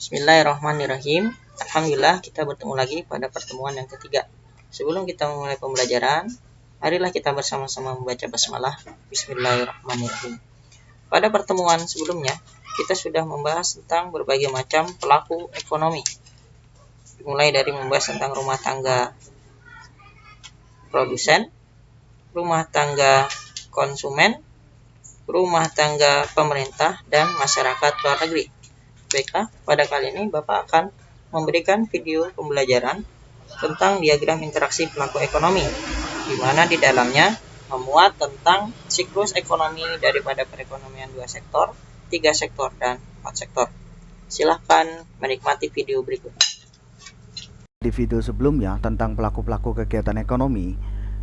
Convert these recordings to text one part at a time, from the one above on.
Bismillahirrahmanirrahim. Alhamdulillah kita bertemu lagi pada pertemuan yang ketiga. Sebelum kita memulai pembelajaran, marilah kita bersama-sama membaca basmalah. Bismillahirrahmanirrahim. Pada pertemuan sebelumnya, kita sudah membahas tentang berbagai macam pelaku ekonomi. Mulai dari membahas tentang rumah tangga produsen, rumah tangga konsumen, rumah tangga pemerintah, dan masyarakat luar negeri. Baiklah, pada kali ini Bapak akan memberikan video pembelajaran tentang diagram interaksi pelaku ekonomi, di mana di dalamnya memuat tentang siklus ekonomi daripada perekonomian 2 sektor, 3 sektor, dan 4 sektor. Silahkan menikmati video berikut. Di video sebelumnya tentang pelaku-pelaku kegiatan ekonomi,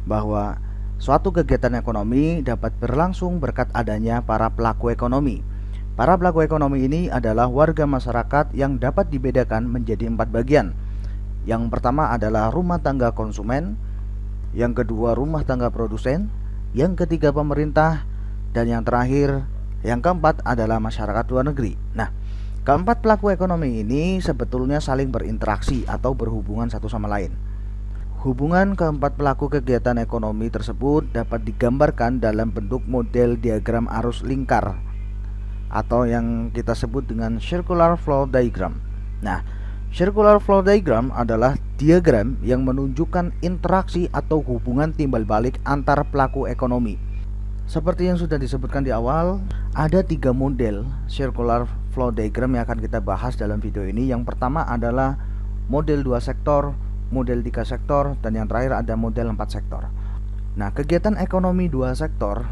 bahwa suatu kegiatan ekonomi dapat berlangsung berkat adanya para pelaku ekonomi. Para pelaku ekonomi ini adalah warga masyarakat yang dapat dibedakan menjadi 4 bagian. Yang pertama adalah rumah tangga konsumen, yang kedua rumah tangga produsen, yang ketiga pemerintah, dan yang terakhir, yang keempat adalah masyarakat luar negeri. Nah, keempat pelaku ekonomi ini sebetulnya saling berinteraksi atau berhubungan satu sama lain. Hubungan keempat pelaku kegiatan ekonomi tersebut dapat digambarkan dalam bentuk model diagram arus lingkar atau yang kita sebut dengan circular flow diagram. Nah, circular flow diagram adalah diagram yang menunjukkan interaksi atau hubungan timbal balik antar pelaku ekonomi. Seperti yang sudah disebutkan di awal, ada 3 model circular flow diagram yang akan kita bahas dalam video ini. Yang pertama adalah model 2 sektor, model 3 sektor, dan yang terakhir ada model 4 sektor. Nah, kegiatan ekonomi 2 sektor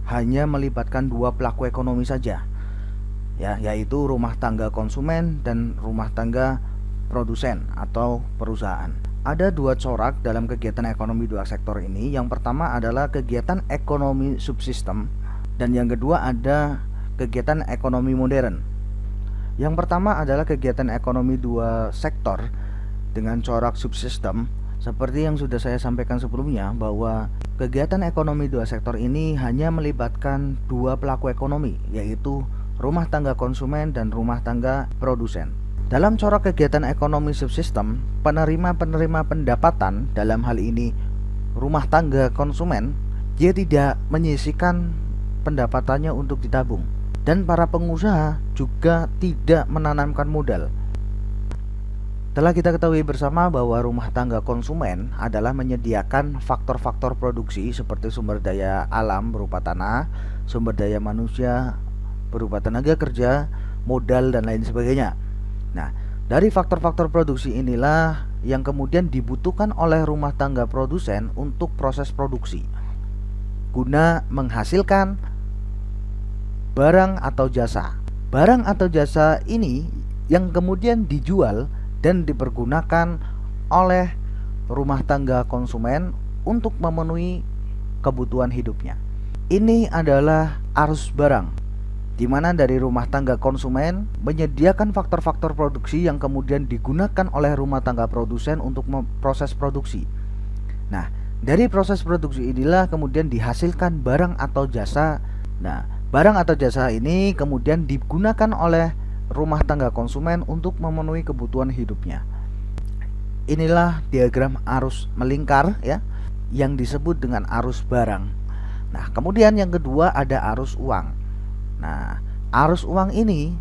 hanya melibatkan 2 pelaku ekonomi saja, yaitu rumah tangga konsumen dan rumah tangga produsen atau perusahaan. Ada 2 corak dalam kegiatan ekonomi 2 sektor ini. Yang pertama adalah kegiatan ekonomi subsistem, dan yang kedua ada kegiatan ekonomi modern. Yang pertama adalah kegiatan ekonomi 2 sektor dengan corak subsistem. Seperti yang sudah saya sampaikan sebelumnya, bahwa kegiatan ekonomi 2 sektor ini hanya melibatkan 2 pelaku ekonomi, yaitu rumah tangga konsumen dan rumah tangga produsen. Dalam corak kegiatan ekonomi subsistem, penerima-penerima pendapatan, dalam hal ini rumah tangga konsumen, dia tidak menyisihkan pendapatannya untuk ditabung, dan para pengusaha juga tidak menanamkan modal. Telah kita ketahui bersama bahwa rumah tangga konsumen adalah menyediakan faktor-faktor produksi seperti sumber daya alam berupa tanah, sumber daya manusia berupa tenaga kerja, modal, dan lain sebagainya. Nah, dari faktor-faktor produksi inilah yang kemudian dibutuhkan oleh rumah tangga produsen untuk proses produksi, guna menghasilkan barang atau jasa. Barang atau jasa ini yang kemudian dijual dan dipergunakan oleh rumah tangga konsumen untuk memenuhi kebutuhan hidupnya. Ini adalah arus barang, di mana dari rumah tangga konsumen menyediakan faktor-faktor produksi yang kemudian digunakan oleh rumah tangga produsen untuk proses produksi. Nah, dari proses produksi inilah kemudian dihasilkan barang atau jasa. Nah, barang atau jasa ini kemudian digunakan oleh rumah tangga konsumen untuk memenuhi kebutuhan hidupnya. Inilah diagram arus melingkar yang disebut dengan arus barang. Nah, kemudian yang kedua ada arus uang. Nah, arus uang ini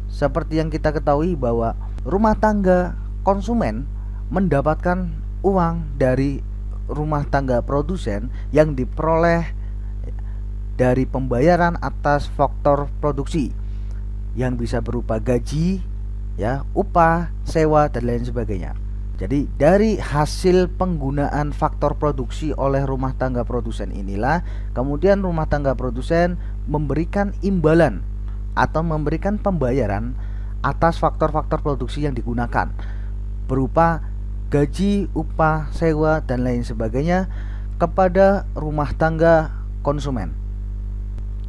seperti yang kita ketahui bahwa rumah tangga konsumen mendapatkan uang dari rumah tangga produsen yang diperoleh dari pembayaran atas faktor produksi yang bisa berupa gaji, upah, sewa, dan lain sebagainya. Jadi dari hasil penggunaan faktor produksi oleh rumah tangga produsen inilah kemudian rumah tangga produsen memberikan imbalan atau memberikan pembayaran atas faktor-faktor produksi yang digunakan berupa gaji, upah, sewa, dan lain sebagainya kepada rumah tangga konsumen.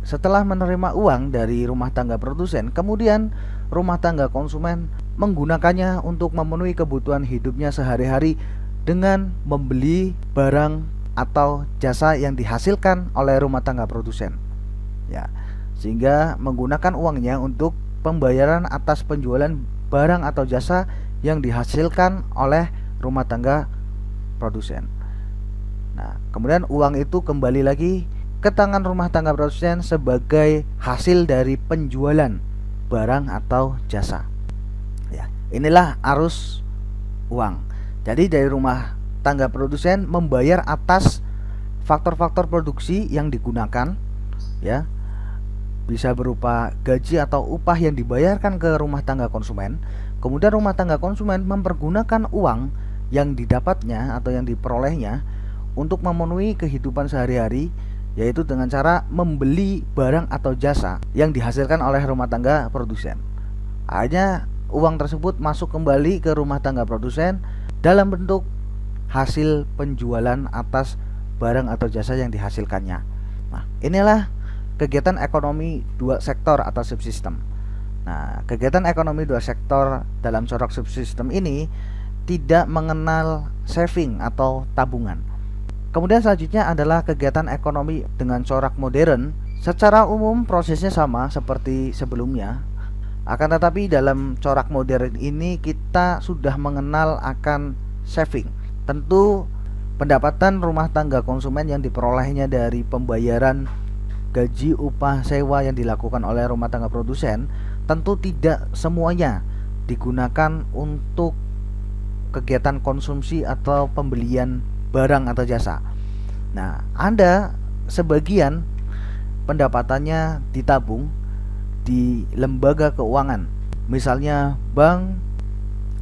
Setelah menerima uang dari rumah tangga produsen, kemudian rumah tangga konsumen menggunakannya untuk memenuhi kebutuhan hidupnya sehari-hari dengan membeli barang atau jasa yang dihasilkan oleh rumah tangga produsen. Sehingga menggunakan uangnya untuk pembayaran atas penjualan barang atau jasa yang dihasilkan oleh rumah tangga produsen. Nah, kemudian uang itu kembali lagi ke tangan rumah tangga produsen sebagai hasil dari penjualan barang atau jasa. Ya, inilah arus uang. Jadi dari rumah tangga produsen membayar atas faktor-faktor produksi yang digunakan, ya, bisa berupa gaji atau upah yang dibayarkan ke rumah tangga konsumen. Kemudian rumah tangga konsumen mempergunakan uang yang didapatnya atau yang diperolehnya untuk memenuhi kehidupan sehari-hari, yaitu dengan cara membeli barang atau jasa yang dihasilkan oleh rumah tangga produsen. Hanya uang tersebut masuk kembali ke rumah tangga produsen dalam bentuk hasil penjualan atas barang atau jasa yang dihasilkannya. Nah, inilah kegiatan ekonomi dua sektor atau subsistem. Nah, kegiatan ekonomi dua sektor dalam corak subsistem ini tidak mengenal saving atau tabungan. Kemudian selanjutnya adalah kegiatan ekonomi dengan corak modern. Secara umum prosesnya sama seperti sebelumnya. Akan tetapi dalam corak modern ini kita sudah mengenal akan saving. Tentu pendapatan rumah tangga konsumen yang diperolehnya dari pembayaran gaji, upah, sewa yang dilakukan oleh rumah tangga produsen tentu tidak semuanya digunakan untuk kegiatan konsumsi atau pembelian barang atau jasa. Nah, ada sebagian pendapatannya ditabung di lembaga keuangan, misalnya bank.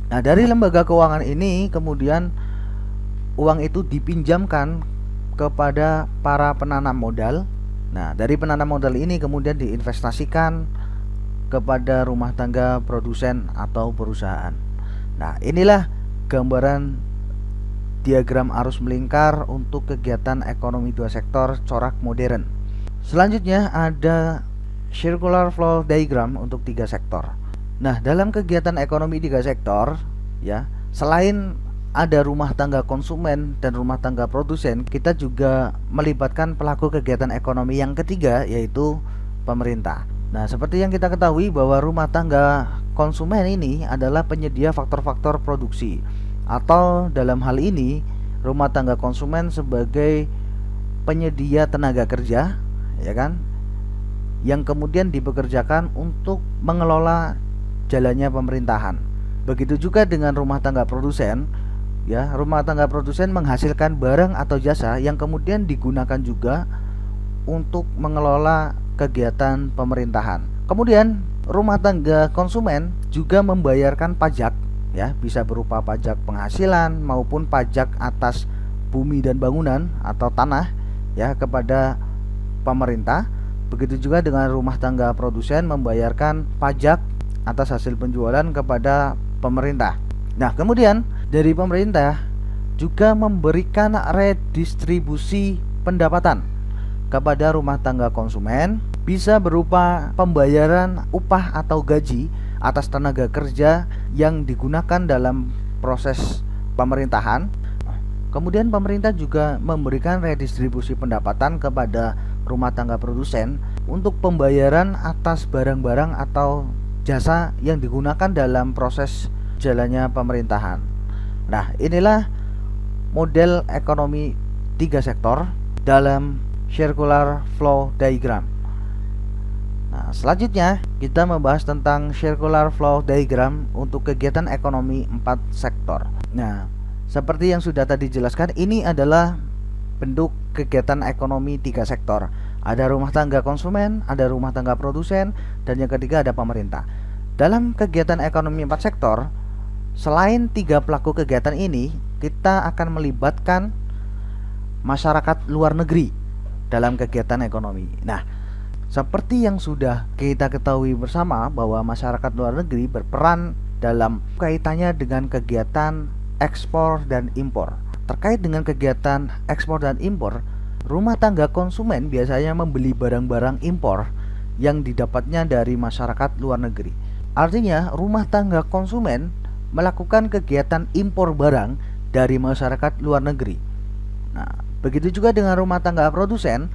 Nah, dari lembaga keuangan ini kemudian uang itu dipinjamkan kepada para penanam modal. Nah, dari penanam modal ini kemudian diinvestasikan kepada rumah tangga produsen atau perusahaan. Nah, inilah gambaran diagram arus melingkar untuk kegiatan ekonomi dua sektor corak modern. Selanjutnya ada circular flow diagram untuk tiga sektor. Nah, dalam kegiatan ekonomi tiga sektor, ya, selain ada rumah tangga konsumen dan rumah tangga produsen, kita juga melibatkan pelaku kegiatan ekonomi yang ketiga, yaitu pemerintah. Nah, seperti yang kita ketahui bahwa rumah tangga konsumen ini adalah penyedia faktor-faktor produksi, atau dalam hal ini rumah tangga konsumen sebagai penyedia tenaga kerja, ya kan, yang kemudian dipekerjakan untuk mengelola jalannya pemerintahan. Begitu juga dengan rumah tangga produsen, ya, rumah tangga produsen menghasilkan barang atau jasa yang kemudian digunakan juga untuk mengelola kegiatan pemerintahan. Kemudian rumah tangga konsumen juga membayarkan pajak, ya, bisa berupa pajak penghasilan maupun pajak atas bumi dan bangunan atau tanah, ya, kepada pemerintah. Begitu juga dengan rumah tangga produsen membayarkan pajak atas hasil penjualan kepada pemerintah. Nah, kemudian dari pemerintah juga memberikan redistribusi pendapatan kepada rumah tangga konsumen, bisa berupa pembayaran upah atau gaji atas tenaga kerja yang digunakan dalam proses pemerintahan. Kemudian pemerintah juga memberikan redistribusi pendapatan kepada rumah tangga produsen untuk pembayaran atas barang-barang atau jasa yang digunakan dalam proses jalannya pemerintahan. Nah, inilah model ekonomi tiga sektor dalam circular flow diagram. Nah, selanjutnya kita membahas tentang circular flow diagram untuk kegiatan ekonomi 4 sektor. Nah, seperti yang sudah tadi jelaskan, ini adalah bentuk kegiatan ekonomi 3 sektor. Ada rumah tangga konsumen, ada rumah tangga produsen, dan yang ketiga ada pemerintah. Dalam kegiatan ekonomi 4 sektor, selain 3 pelaku kegiatan ini, kita akan melibatkan masyarakat luar negeri dalam kegiatan ekonomi. Nah, seperti yang sudah kita ketahui bersama bahwa masyarakat luar negeri berperan dalam kaitannya dengan kegiatan ekspor dan impor. Terkait dengan kegiatan ekspor dan impor, rumah tangga konsumen biasanya membeli barang-barang impor yang didapatnya dari masyarakat luar negeri. Artinya, rumah tangga konsumen melakukan kegiatan impor barang dari masyarakat luar negeri. Nah, begitu juga dengan rumah tangga produsen.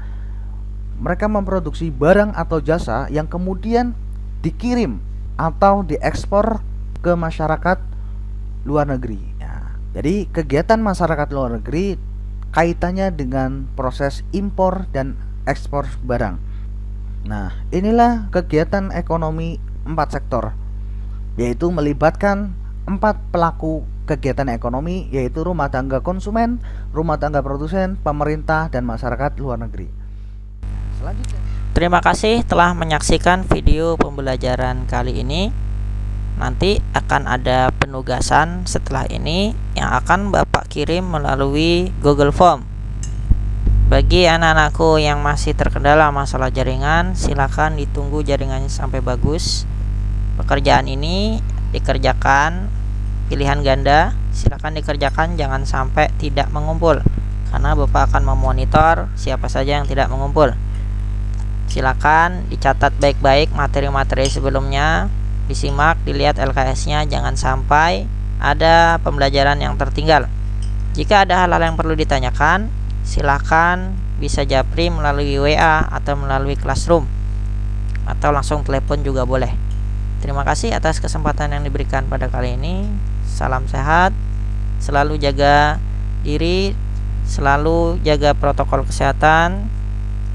Mereka memproduksi barang atau jasa yang kemudian dikirim atau diekspor ke masyarakat luar negeri. Ya, jadi kegiatan masyarakat luar negeri kaitannya dengan proses impor dan ekspor barang. Nah, inilah kegiatan ekonomi 4 sektor, yaitu melibatkan 4 pelaku kegiatan ekonomi, yaitu rumah tangga konsumen, rumah tangga produsen, pemerintah, dan masyarakat luar negeri. Selanjutnya, terima kasih telah menyaksikan video pembelajaran kali ini. Nanti akan ada penugasan setelah ini yang akan Bapak kirim melalui Google Form. Bagi anak-anakku yang masih terkendala masalah jaringan, silakan ditunggu jaringannya sampai bagus. Pekerjaan ini dikerjakan pilihan ganda, silakan dikerjakan, jangan sampai tidak mengumpul, karena Bapak akan memonitor siapa saja yang tidak mengumpul. Silakan dicatat baik-baik materi-materi sebelumnya, disimak, dilihat LKS-nya, jangan sampai ada pembelajaran yang tertinggal. Jika ada hal-hal yang perlu ditanyakan, silakan bisa japri melalui WA atau melalui Classroom, atau langsung telepon juga boleh. Terima kasih atas kesempatan yang diberikan pada kali ini. Salam sehat, selalu jaga diri, selalu jaga protokol kesehatan,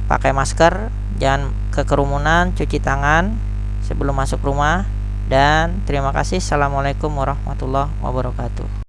pakai masker, jangan kekerumunan, cuci tangan sebelum masuk rumah, dan terima kasih. Assalamualaikum warahmatullahi wabarakatuh.